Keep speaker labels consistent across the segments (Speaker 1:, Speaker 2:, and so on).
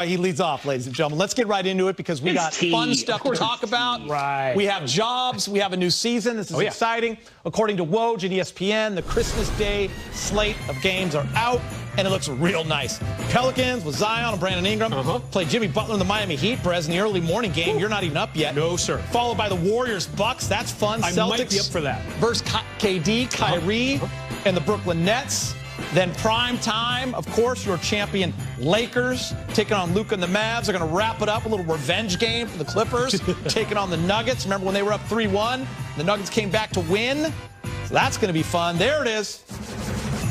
Speaker 1: He leads off, ladies and gentlemen. Let's get right into it because we got fun stuff to talk about.
Speaker 2: Right.
Speaker 1: We have jobs. We have a new season. This is exciting. According to Woj and ESPN, the Christmas Day slate of games are out, and it looks real nice. Pelicans with Zion and Brandon Ingram play Jimmy Butler in the Miami Heat. Perez in the early morning game. You're not even up yet.
Speaker 2: No, sir.
Speaker 1: Followed by the Warriors Bucks. That's fun.
Speaker 2: I
Speaker 1: Celtics
Speaker 2: might be up for that.
Speaker 1: Versus KD, Kyrie, and the Brooklyn Nets. Then prime time, of course, your champion Lakers taking on Luka and the Mavs. They're going to wrap it up, a little revenge game for the Clippers, taking on the Nuggets. Remember when they were up 3-1? The Nuggets came back to win. So that's going to be fun. There it is.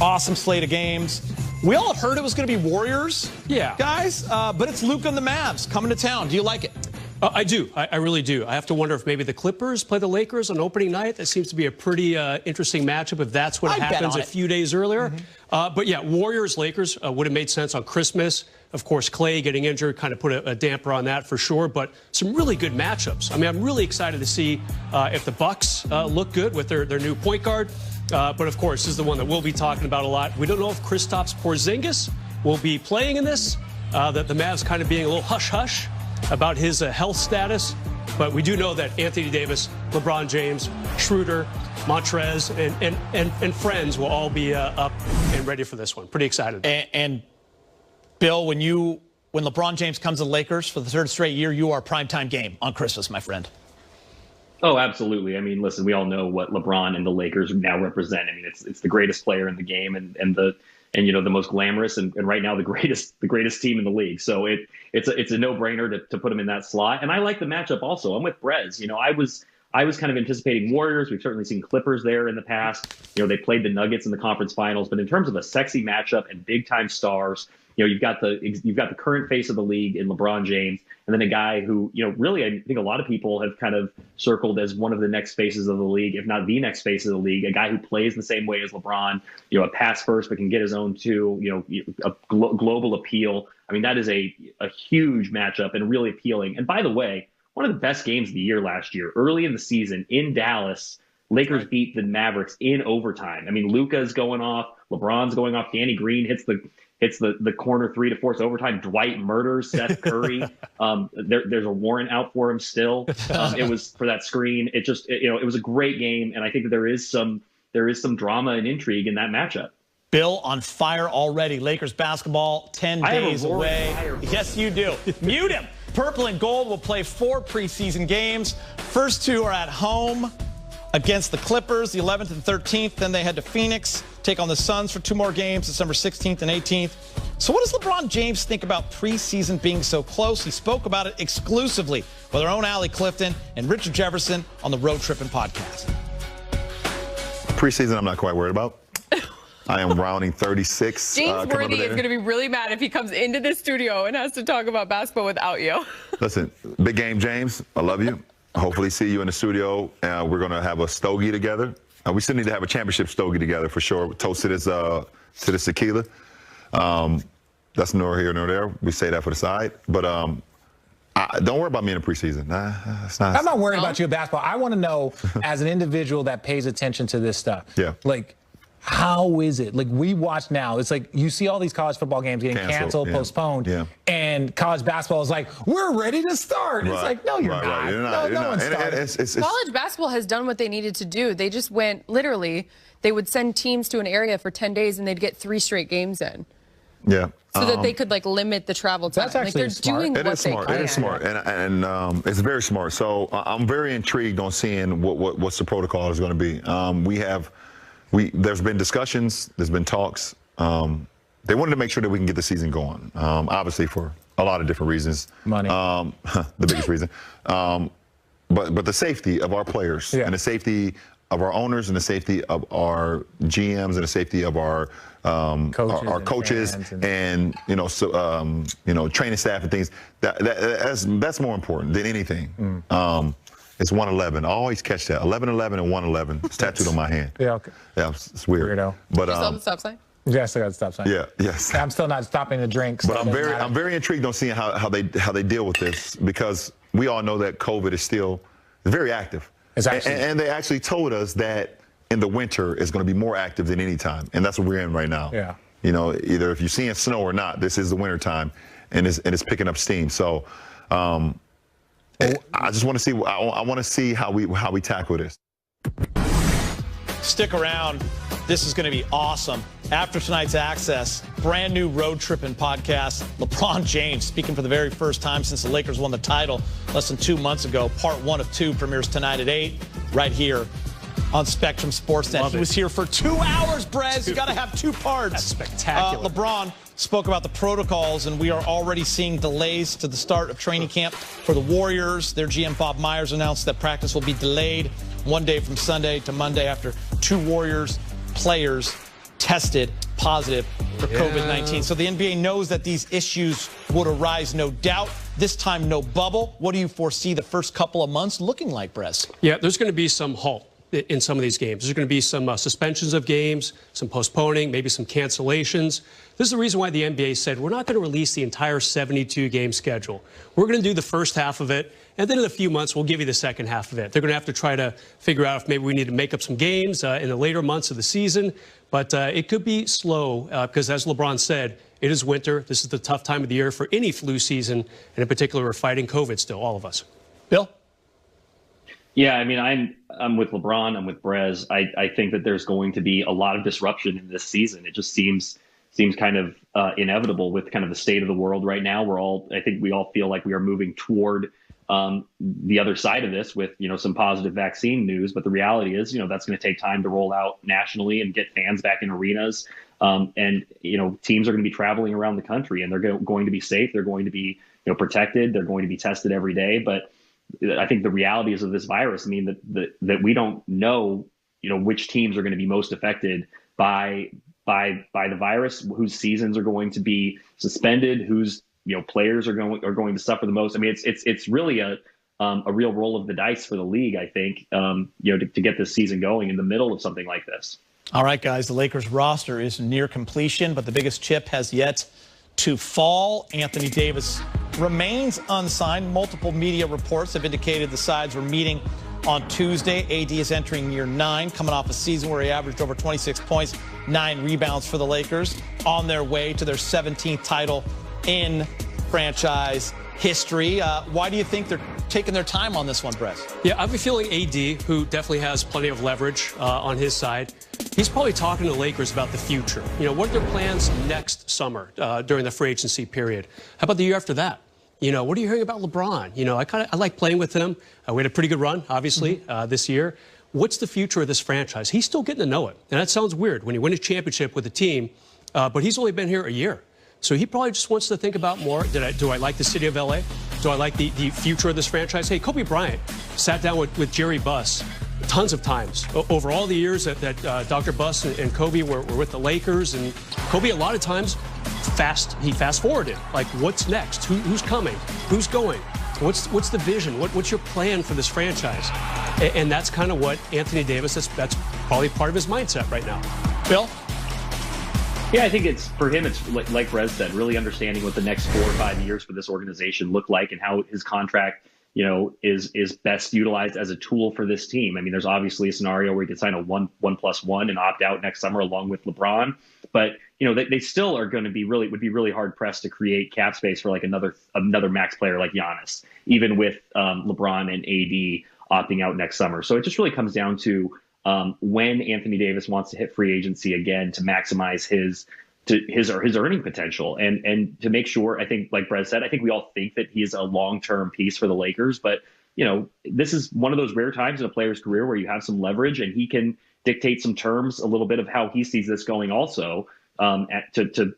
Speaker 1: Awesome slate of games. We all heard it was going to be Warriors, guys, but it's Luka and the Mavs coming to town. Do you like it?
Speaker 2: I do. I really do. I have to wonder if maybe the Clippers play the Lakers on opening night. That seems to be a pretty interesting matchup if that's what happens a few days earlier. But yeah, Warriors-Lakers would have made sense on Christmas. Of course, Clay getting injured kind of put a damper on that for sure. But some really good matchups. I mean, I'm really excited to see if the Bucks look good with their new point guard. But of course, this is the one that we'll be talking about a lot. We don't know if Kristaps Porzingis will be playing in this. That the Mavs kind of being a little hush-hush about his health status, but we do know that Anthony Davis, LeBron James, Schroeder, Montrez, and friends will all be up and ready for this one. Pretty excited.
Speaker 1: And Bill, when LeBron James comes to the Lakers for the third straight year, you are primetime game on Christmas, my friend.
Speaker 3: Oh, absolutely. I mean, listen, we all know what LeBron and the Lakers now represent. I mean, it's the greatest player in the game and you know, the most glamorous and right now the greatest team in the league. So it's a no-brainer to put him in that slot. And I like the matchup also. I'm with Brez. You know, I was kind of anticipating Warriors. We've certainly seen Clippers there in the past. You know, they played the Nuggets in the conference finals. But in terms of a sexy matchup and big-time stars, you know, you've got the current face of the league in LeBron James, and then a guy who, you know, really I think a lot of people have kind of circled as one of the next faces of the league, if not the next face of the league, a guy who plays the same way as LeBron, you know, a pass first but can get his own too, you know, a global appeal. I mean, that is a huge matchup and really appealing. And by the way, one of the best games of the year last year, early in the season in Dallas, Lakers beat the Mavericks in overtime. I mean, Luka's going off, LeBron's going off, Danny Green hits the corner three to force overtime. Dwight murders Seth Curry. There's a warrant out for him still. It was for that screen. It was a great game, and I think that there is some drama and intrigue in that matchup.
Speaker 1: Bill on fire already. Lakers basketball 10 days away. Yes, you do. Mute him. Purple and Gold will play 4 preseason games. First 2 are at home against the Clippers, the 11th and 13th. Then they head to Phoenix, take on the Suns for 2 more games, December 16th and 18th. So what does LeBron James think about preseason being so close? He spoke about it exclusively with our own Allie Clifton and Richard Jefferson on the Road Trippin' podcast.
Speaker 4: Preseason, I'm not quite worried about. I am rounding 36.
Speaker 5: James Worthy is going to be really mad if he comes into the studio and has to talk about basketball without you.
Speaker 4: Listen, big game, James. I love you. Hopefully see you in the studio. We're going to have a stogie together. We still need to have a championship stogie together for sure. Toast to this tequila. That's nor here nor there. We say that for the side. But don't worry about me in the preseason. It's not.
Speaker 6: I'm not worried about you in basketball. I want to know, as an individual that pays attention to this stuff, like, how is it? Like, we watch now. It's like you see all these college football games getting canceled, postponed, and college basketball is like, we're ready to start. Right. It's like, no, you're not. No one's starting.
Speaker 5: College basketball has done what they needed to do. They just went, literally, they would send teams to an area for 10 days, and they'd get 3 straight games in.
Speaker 4: Yeah.
Speaker 5: So that they could, like, limit the travel time.
Speaker 6: That's actually
Speaker 5: they're
Speaker 6: smart.
Speaker 5: doing what they can.
Speaker 4: It is smart. And it's very smart. So I'm very intrigued on seeing what's the protocol is going to be. There's been discussions, there's been talks. They wanted to make sure that we can get the season going, obviously for a lot of different reasons.
Speaker 6: Money.
Speaker 4: The biggest reason. But the safety of our players and the safety of our owners and the safety of our GMs and the safety of our coaches and training staff and things. That's more important than anything. It's 111. I always catch that. 11-11 and 111. It's tattooed on my hand.
Speaker 6: Yeah, okay.
Speaker 4: Yeah, it's weird.
Speaker 6: Weirdo.
Speaker 4: But
Speaker 5: you still have the stop sign?
Speaker 6: Yeah, I still got the stop sign.
Speaker 4: Yeah, yes.
Speaker 6: I'm still not stopping the drinks.
Speaker 4: But I'm very intrigued on seeing how they deal with this, because we all know that COVID is still very active. And they actually told us that in the winter it's going to be more active than any time, and that's what we're in right now.
Speaker 6: Yeah.
Speaker 4: You know, either if you're seeing snow or not, this is the winter time. and it's picking up steam. So I just want to see. I want to see how we tackle this.
Speaker 1: Stick around. This is going to be awesome. After tonight's Access, brand new road tripping podcast. LeBron James speaking for the very first time since the Lakers won the title less than 2 months ago. Part 1 of 2 premieres tonight at 8, right here on Spectrum Sportsnet. He was here for 2 hours, Brez. You got to have 2 parts.
Speaker 2: That's spectacular.
Speaker 1: LeBron spoke about the protocols, and we are already seeing delays to the start of training camp for the Warriors. Their GM Bob Myers announced that practice will be delayed 1 day from Sunday to Monday after 2 Warriors players tested positive for COVID-19. So the NBA knows that these issues would arise, no doubt. This time, no bubble. What do you foresee the first couple of months looking like, Brez?
Speaker 2: Yeah, there's going to be some halt in some of these games. There's going to be some suspensions of games, some postponing, maybe some cancellations. This is the reason why the NBA said we're not going to release the entire 72-game schedule. We're going to do the first half of it, and then in a few months, we'll give you the second half of it. They're going to have to try to figure out if maybe we need to make up some games in the later months of the season. But it could be slow because, as LeBron said, it is winter. This is the tough time of the year for any flu season. And in particular, we're fighting COVID still, all of us.
Speaker 1: Bill?
Speaker 3: Yeah, I mean, I'm with LeBron. I'm with Brez. I think that there's going to be a lot of disruption in this season. It just seems kind of inevitable with kind of the state of the world right now. I think we all feel like we are moving toward the other side of this with, some positive vaccine news. But the reality is, that's going to take time to roll out nationally and get fans back in arenas. And teams are going to be traveling around the country, and they're going to be safe. They're going to be, protected. They're going to be tested every day. But I think the realities of this virus mean that we don't know, which teams are going to be most affected by the virus, whose seasons are going to be suspended, whose players are going to suffer the most. I mean, it's really a real roll of the dice for the league, I think, to get this season going in the middle of something like this.
Speaker 1: All right, guys, the Lakers roster is near completion, but the biggest chip has yet to fall. Anthony Davis remains unsigned. Multiple media reports have indicated the sides were meeting on Tuesday. AD is entering year 9, coming off a season where he averaged over 26 points, 9 rebounds for the Lakers, on their way to their 17th title in franchise history. Why do you think they're taking their time on this one, Brez?
Speaker 2: Yeah, I have a feeling AD, who definitely has plenty of leverage on his side, he's probably talking to the Lakers about the future. What are their plans next summer during the free agency period? How about the year after that? What are you hearing about LeBron? I like playing with him. We had a pretty good run, obviously, this year. What's the future of this franchise? He's still getting to know it. And that sounds weird when you win a championship with a team, but he's only been here a year. So he probably just wants to think about more. Do I like the city of L.A.? Do I like the future of this franchise? Hey, Kobe Bryant sat down with Jerry Buss tons of times over all the years that Dr. Buss and Kobe were with the Lakers. And Kobe, a lot of times, he fast-forwarded. Like, what's next? Who's coming? Who's going? What's the vision? What's your plan for this franchise? And that's kind of what Anthony Davis, that's probably part of his mindset right now. Bill?
Speaker 3: Yeah, I think for him, it's like Brez said, really understanding what the next 4 or 5 years for this organization look like and how his contract, is best utilized as a tool for this team. I mean, there's obviously a scenario where he could sign a 1+1 and opt out next summer along with LeBron. But, they still are going to would be really hard pressed to create cap space for like another max player like Giannis, even with LeBron and AD opting out next summer. So it just really comes down to when Anthony Davis wants to hit free agency again to maximize his earning potential and to make sure, I think, like Brez said, I think we all think that he's a long-term piece for the Lakers, but this is one of those rare times in a player's career where you have some leverage and he can dictate some terms, a little bit of how he sees this going also, to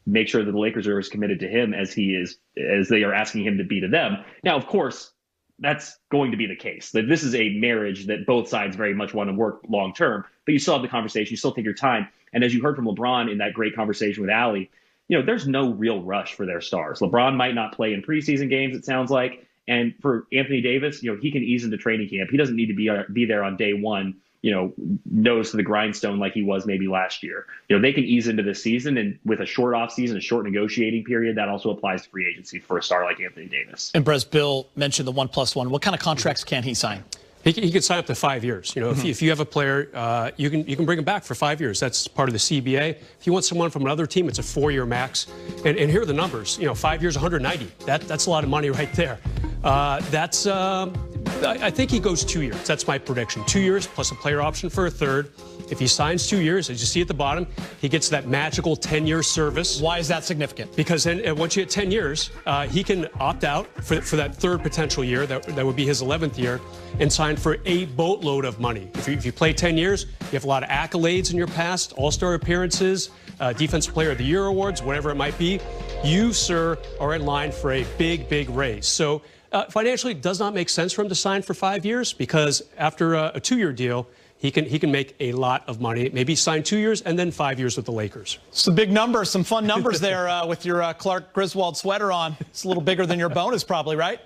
Speaker 3: make sure that the Lakers are as committed to him as they are asking him to be to them. Now, of course, that's going to be the case. That this is a marriage that both sides very much want to work long term, but you still have the conversation, you still take your time. And as you heard from LeBron in that great conversation with Allie, there's no real rush for their stars. LeBron might not play in preseason games, it sounds like. And for Anthony Davis, he can ease into training camp. He doesn't need to be there on day one, nose to the grindstone like he was maybe last year. They can ease into this season, and with a short off season, a short negotiating period, that also applies to free agency for a star like Anthony Davis.
Speaker 1: And Brez, Bill mentioned the 1+1. What kind of contracts can he sign?
Speaker 2: He could sign up to 5 years. You know, if you have a player, you can bring him back for 5 years. That's part of the CBA. If you want someone from another team, it's a 4-year max. And here are the numbers. You know, 5 years, 190. That's a lot of money right there. I think he goes 2 years. That's my prediction. 2 years plus a player option for a third. If he signs 2 years, as you see at the bottom, he gets that magical 10-year service.
Speaker 1: Why is that significant?
Speaker 2: Because then once you hit 10 years, he can opt out for that third potential year. That would be his 11th year, and sign for a boatload of money. If you play 10 years, you have a lot of accolades in your past, all-star appearances, Defensive Player of the Year awards, whatever it might be. You, sir, are in line for a big, big raise. So financially, it does not make sense for him to sign for 5 years, because after a 2-year deal, he can make a lot of money. Maybe sign 2 years and then 5 years with the Lakers.
Speaker 1: Some big numbers, some fun numbers there with your Clark Griswold sweater on. It's a little bigger than your bonus, probably, right?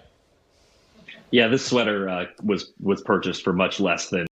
Speaker 3: Yeah, this sweater was purchased for much less than